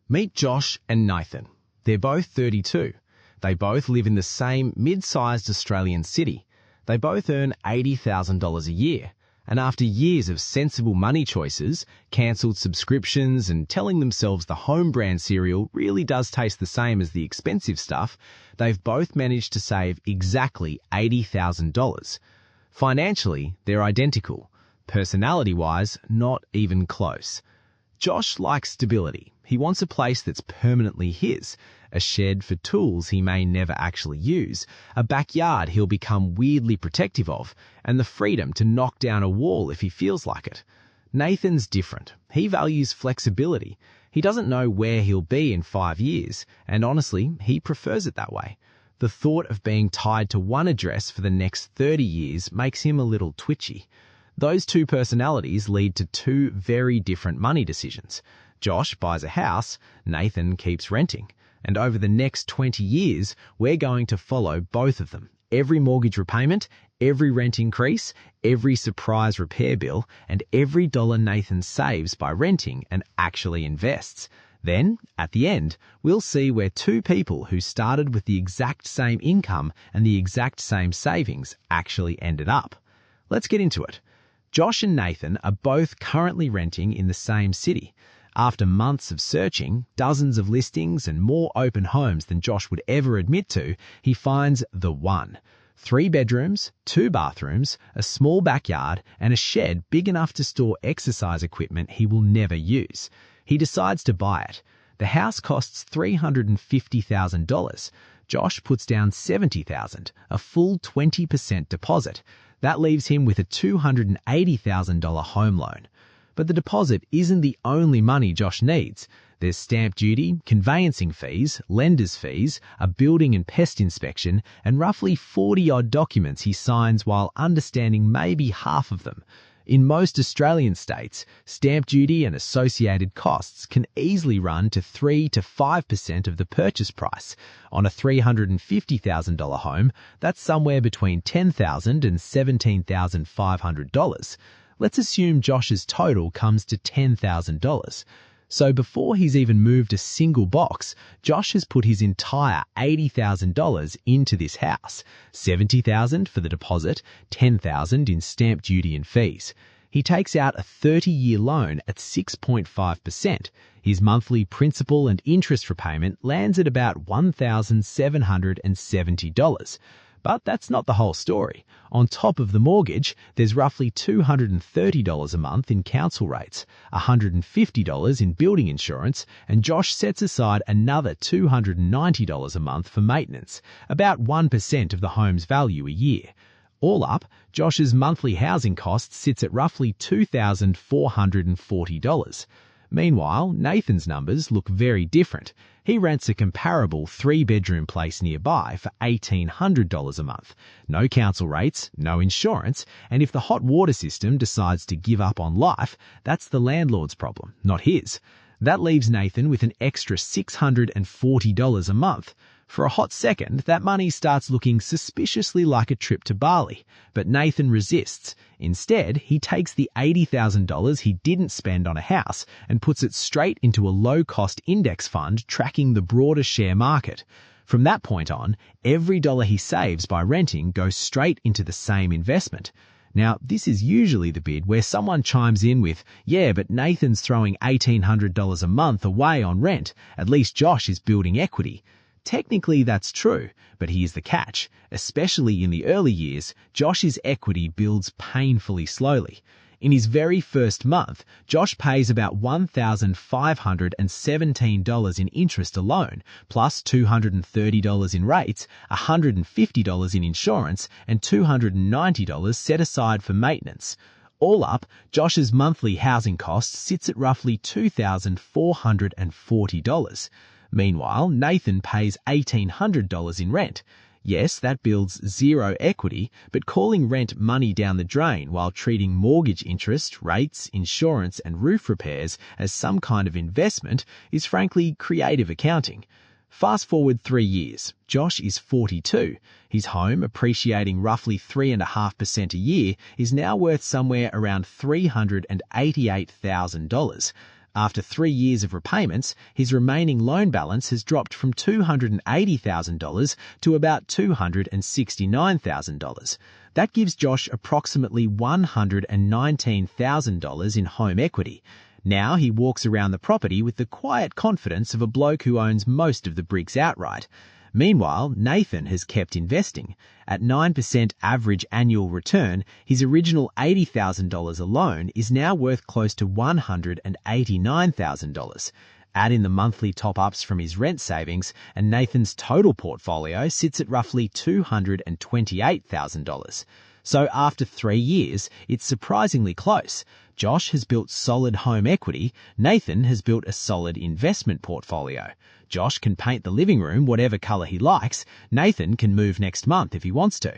Meet Josh and Nathan. They're both 32. They both live in the same mid-sized Australian city. They both earn $80,000 a year. And after years of sensible money choices, cancelled subscriptions, and telling themselves the home brand cereal really does taste the same as the expensive stuff, they've both managed to save exactly $80,000. Financially, they're identical. Personality-wise, not even close. Josh likes stability. He wants a place that's permanently his, a shed for tools he may never actually use, a backyard he'll become weirdly protective of, and the freedom to knock down a wall if he feels like it. Nathan's different. He values flexibility. He doesn't know where he'll be in 5 years, and honestly, he prefers it that way. The thought of being tied to one address for the next 30 years makes him a little twitchy. Those two personalities lead to two very different money decisions. Josh buys a house, Nathan keeps renting. And over the next 20 years, we're going to follow both of them. Every mortgage repayment, every rent increase, every surprise repair bill, and every dollar Nathan saves by renting and actually invests. Then, at the end, we'll see where two people who started with the exact same income and the exact same savings actually ended up. Let's get into it. Josh and Nathan are both currently renting in the same city. After months of searching, dozens of listings, and more open homes than Josh would ever admit to, he finds the one. 3 bedrooms, 2 bathrooms, a small backyard, and a shed big enough to store exercise equipment he will never use. He decides to buy it. The house costs $350,000. Josh puts down $70,000, a full 20% deposit. That leaves him with a $280,000 home loan. But the deposit isn't the only money Josh needs. There's stamp duty, conveyancing fees, lender's fees, a building and pest inspection, and roughly 40-odd documents he signs while understanding maybe half of them. In most Australian states, stamp duty and associated costs can easily run to 3 to 5% of the purchase price. On a $350,000 home, that's somewhere between $10,000 and $17,500. Let's assume Josh's total comes to $10,000. So before he's even moved a single box, Josh has put his entire $80,000 into this house. $70,000 for the deposit, $10,000 in stamp duty and fees. He takes out a 30-year loan at 6.5%. His monthly principal and interest repayment lands at about $1,770. But that's not the whole story. On top of the mortgage, there's roughly $230 a month in council rates, $150 in building insurance, and Josh sets aside another $290 a month for maintenance, about 1% of the home's value a year. All up, Josh's monthly housing cost sits at roughly $2,440. Meanwhile, Nathan's numbers look very different. He rents a comparable 3-bedroom place nearby for $1,800 a month. No council rates, no insurance, and if the hot water system decides to give up on life, that's the landlord's problem, not his. That leaves Nathan with an extra $640 a month. For a hot second, that money starts looking suspiciously like a trip to Bali, but Nathan resists. Instead, he takes the $80,000 he didn't spend on a house and puts it straight into a low-cost index fund tracking the broader share market. From that point on, every dollar he saves by renting goes straight into the same investment. Now, this is usually the bid where someone chimes in with, yeah, but Nathan's throwing $1,800 a month away on rent. At least Josh is building equity. Technically, that's true, but here's the catch. Especially in the early years, Josh's equity builds painfully slowly. In his very first month, Josh pays about $1,517 in interest alone, plus $230 in rates, $150 in insurance, and $290 set aside for maintenance. All up, Josh's monthly housing cost sits at roughly $2,440. Meanwhile, Nathan pays $1,800 in rent. Yes, that builds zero equity, but calling rent money down the drain while treating mortgage interest, rates, insurance, and roof repairs as some kind of investment is frankly creative accounting. Fast forward 3 years, Josh is 42. His home, appreciating roughly 3.5% a year, is now worth somewhere around $388,000. After 3 years of repayments, his remaining loan balance has dropped from $280,000 to about $269,000. That gives Josh approximately $119,000 in home equity. Now he walks around the property with the quiet confidence of a bloke who owns most of the bricks outright. Meanwhile, Nathan has kept investing. At 9% average annual return, his original $80,000 alone is now worth close to $189,000. Add in the monthly top-ups from his rent savings, and Nathan's total portfolio sits at roughly $228,000. So after 3 years, it's surprisingly close. Josh has built solid home equity. Nathan has built a solid investment portfolio. Josh can paint the living room whatever colour he likes. Nathan can move next month if he wants to.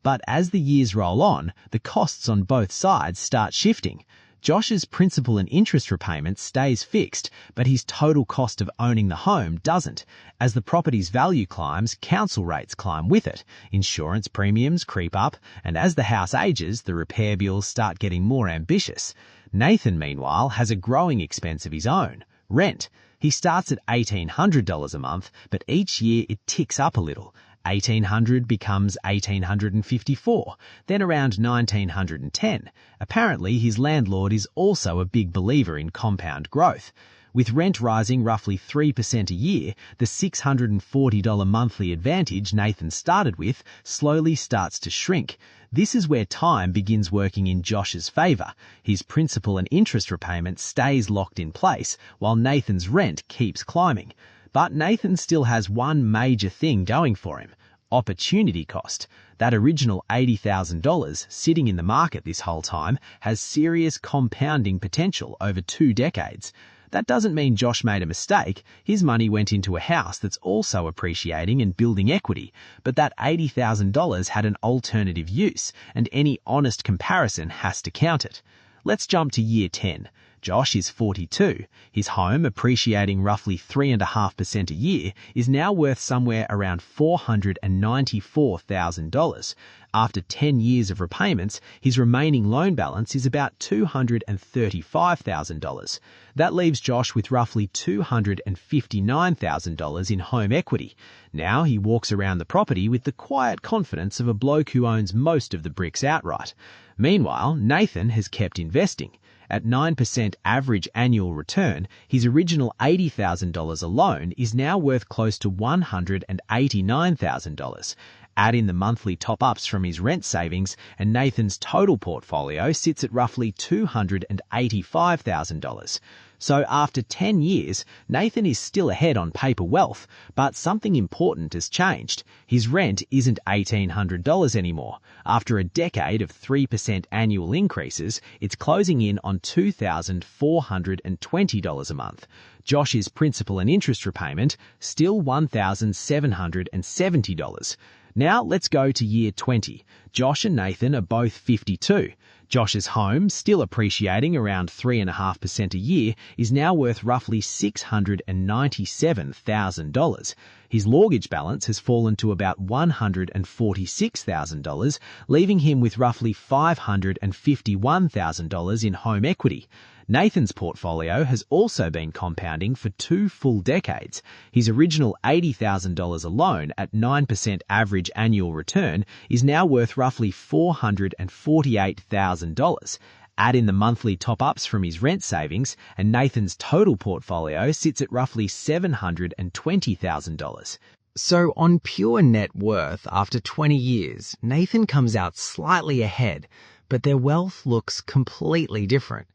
But as the years roll on, the costs on both sides start shifting. Josh's principal and interest repayment stays fixed, but his total cost of owning the home doesn't. As the property's value climbs, council rates climb with it. Insurance premiums creep up, and as the house ages, the repair bills start getting more ambitious. Nathan, meanwhile, has a growing expense of his own: rent. He starts at $1,800 a month, but each year it ticks up a little. $1,800 becomes $1,854, then around $1,910. Apparently, his landlord is also a big believer in compound growth. With rent rising roughly 3% a year, the $640 monthly advantage Nathan started with slowly starts to shrink. This is where time begins working in Josh's favour. His principal and interest repayment stays locked in place, while Nathan's rent keeps climbing. But Nathan still has one major thing going for him: opportunity cost. That original $80,000 sitting in the market this whole time has serious compounding potential over 2 decades. That doesn't mean Josh made a mistake. His money went into a house that's also appreciating and building equity, but that $80,000 had an alternative use, and any honest comparison has to count it. Let's jump to year 10. Josh is 42. His home, appreciating roughly 3.5% a year, is now worth somewhere around $494,000. After 10 years of repayments, his remaining loan balance is about $235,000. That leaves Josh with roughly $259,000 in home equity. Now he walks around the property with the quiet confidence of a bloke who owns most of the bricks outright. Meanwhile, Nathan has kept investing. At 9% average annual return, his original $80,000 alone is now worth close to $189,000. Add in the monthly top-ups from his rent savings, and Nathan's total portfolio sits at roughly $285,000. So after 10 years, Nathan is still ahead on paper wealth, but something important has changed. His rent isn't $1,800 anymore. After a decade of 3% annual increases, it's closing in on $2,420 a month. Josh's principal and interest repayment, still $1,770. Now let's go to year 20. Josh and Nathan are both 52. Josh's home, still appreciating around 3.5% a year, is now worth roughly $697,000. His mortgage balance has fallen to about $146,000, leaving him with roughly $551,000 in home equity. Nathan's portfolio has also been compounding for 2 full decades. His original $80,000 alone at 9% average annual return is now worth roughly $448,000. Add in the monthly top-ups from his rent savings, and Nathan's total portfolio sits at roughly $720,000. So on pure net worth, after 20 years, Nathan comes out slightly ahead, but their wealth looks completely different.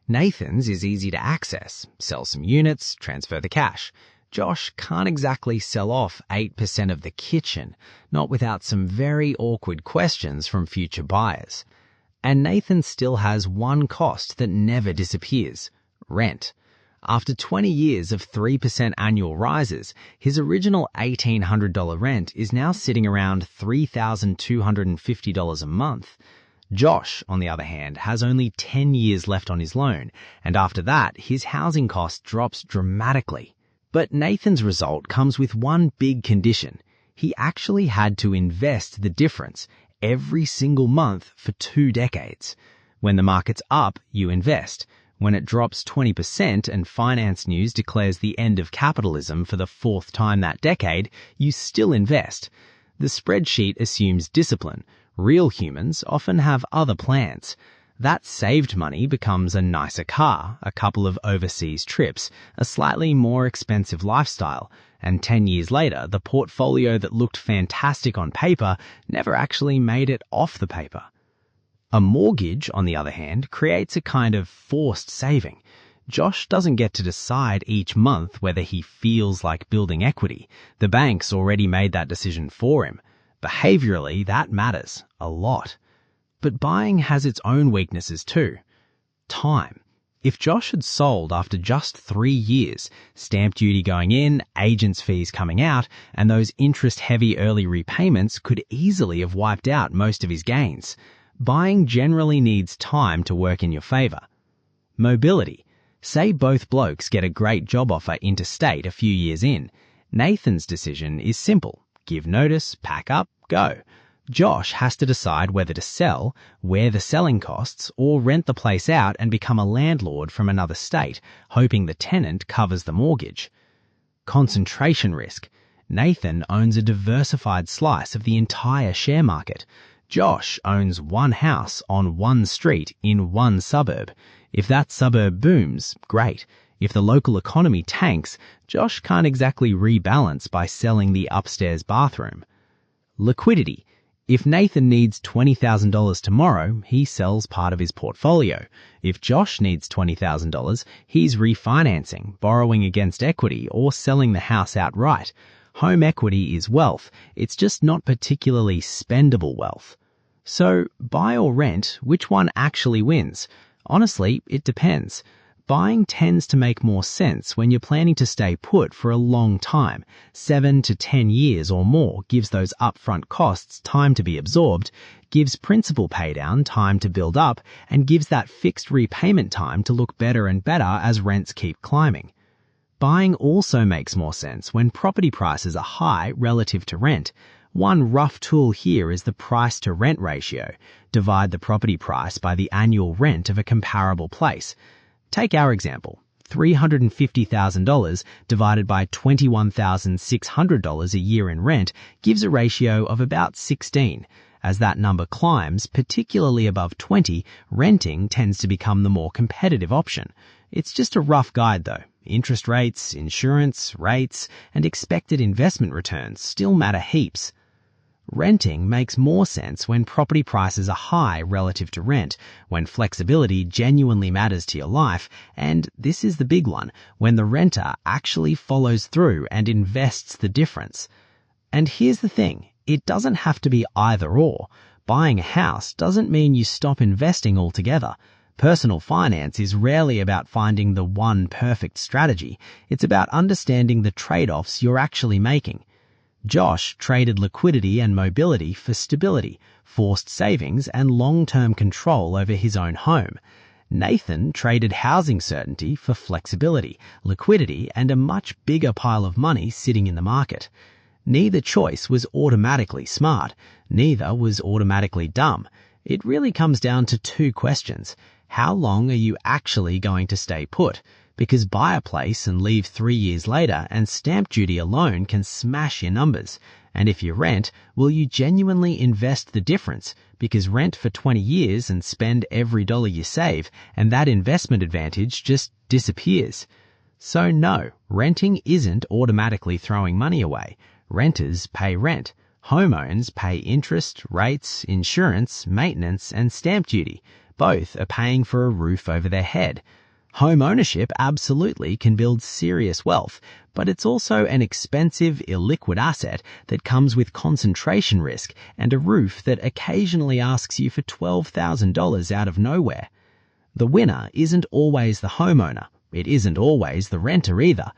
Nathan's is easy to access. Sell some units, transfer the cash. Josh can't exactly sell off 8% of the kitchen, not without some very awkward questions from future buyers. And Nathan still has one cost that never disappears: rent. After 20 years of 3% annual rises, his original $1,800 rent is now sitting around $3,250 a month. Josh, on the other hand, has only 10 years left on his loan, and after that, his housing cost drops dramatically. But Nathan's result comes with one big condition. He actually had to invest the difference every single month for 2 decades. When the market's up, you invest. When it drops 20% and finance news declares the end of capitalism for the fourth time that decade, you still invest. The spreadsheet assumes discipline. Real humans often have other plans. That saved money becomes a nicer car, a couple of overseas trips, a slightly more expensive lifestyle, and 10 years later, the portfolio that looked fantastic on paper never actually made it off the paper. A mortgage, on the other hand, creates a kind of forced saving. Josh doesn't get to decide each month whether he feels like building equity. The bank's already made that decision for him. Behaviorally, that matters a lot. But buying has its own weaknesses too. Time. If Josh had sold after just 3 years, stamp duty going in, agent's fees coming out, and those interest-heavy early repayments could easily have wiped out most of his gains. Buying generally needs time to work in your favor. Mobility. Say both blokes get a great job offer interstate a few years in. Nathan's decision is simple. Give notice, pack up, go. Josh has to decide whether to sell, wear the selling costs, or rent the place out and become a landlord from another state, hoping the tenant covers the mortgage. Concentration risk. Nathan owns a diversified slice of the entire share market. Josh owns one house on one street in one suburb. If that suburb booms, great. If the local economy tanks, Josh can't exactly rebalance by selling the upstairs bathroom. Liquidity. If Nathan needs $20,000 tomorrow, he sells part of his portfolio. If Josh needs $20,000, he's refinancing, borrowing against equity, or selling the house outright. Home equity is wealth. It's just not particularly spendable wealth. So, buy or rent, which one actually wins? Honestly, it depends. Buying tends to make more sense when you're planning to stay put for a long time. 7 to 10 years or more gives those upfront costs time to be absorbed, gives principal paydown time to build up, and gives that fixed repayment time to look better and better as rents keep climbing. Buying also makes more sense when property prices are high relative to rent. One rough tool here is the price to rent ratio. Divide the property price by the annual rent of a comparable place. Take our example, $350,000 divided by $21,600 a year in rent gives a ratio of about 16. As that number climbs, particularly above 20, renting tends to become the more competitive option. It's just a rough guide though. Interest rates, insurance, rates, and expected investment returns still matter heaps. Renting makes more sense when property prices are high relative to rent, when flexibility genuinely matters to your life, and this is the big one, when the renter actually follows through and invests the difference. And here's the thing, it doesn't have to be either or. Buying a house doesn't mean you stop investing altogether. Personal finance is rarely about finding the one perfect strategy. It's about understanding the trade-offs you're actually making. Josh traded liquidity and mobility for stability, forced savings, and long-term control over his own home. Nathan traded housing certainty for flexibility, liquidity, and a much bigger pile of money sitting in the market. Neither choice was automatically smart. Neither was automatically dumb. It really comes down to two questions. How long are you actually going to stay put? Because buy a place and leave 3 years later and stamp duty alone can smash your numbers. And if you rent, will you genuinely invest the difference? Because rent for 20 years and spend every dollar you save, and that investment advantage just disappears. So no, renting isn't automatically throwing money away. Renters pay rent. Homeowners pay interest, rates, insurance, maintenance, and stamp duty. Both are paying for a roof over their head. Home ownership absolutely can build serious wealth, but it's also an expensive, illiquid asset that comes with concentration risk and a roof that occasionally asks you for $12,000 out of nowhere. The winner isn't always the homeowner. It isn't always the renter either.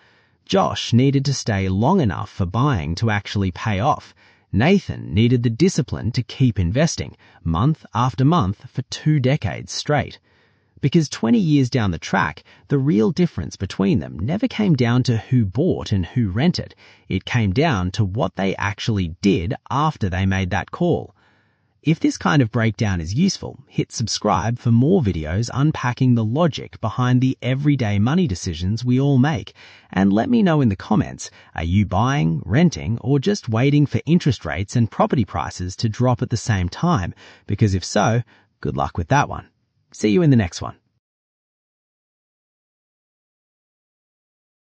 Josh needed to stay long enough for buying to actually pay off. Nathan needed the discipline to keep investing, month after month for 2 decades straight. Because 20 years down the track, the real difference between them never came down to who bought and who rented. It came down to what they actually did after they made that call. If this kind of breakdown is useful, hit subscribe for more videos unpacking the logic behind the everyday money decisions we all make. And let me know in the comments, are you buying, renting, or just waiting for interest rates and property prices to drop at the same time? Because if so, good luck with that one. See you in the next one.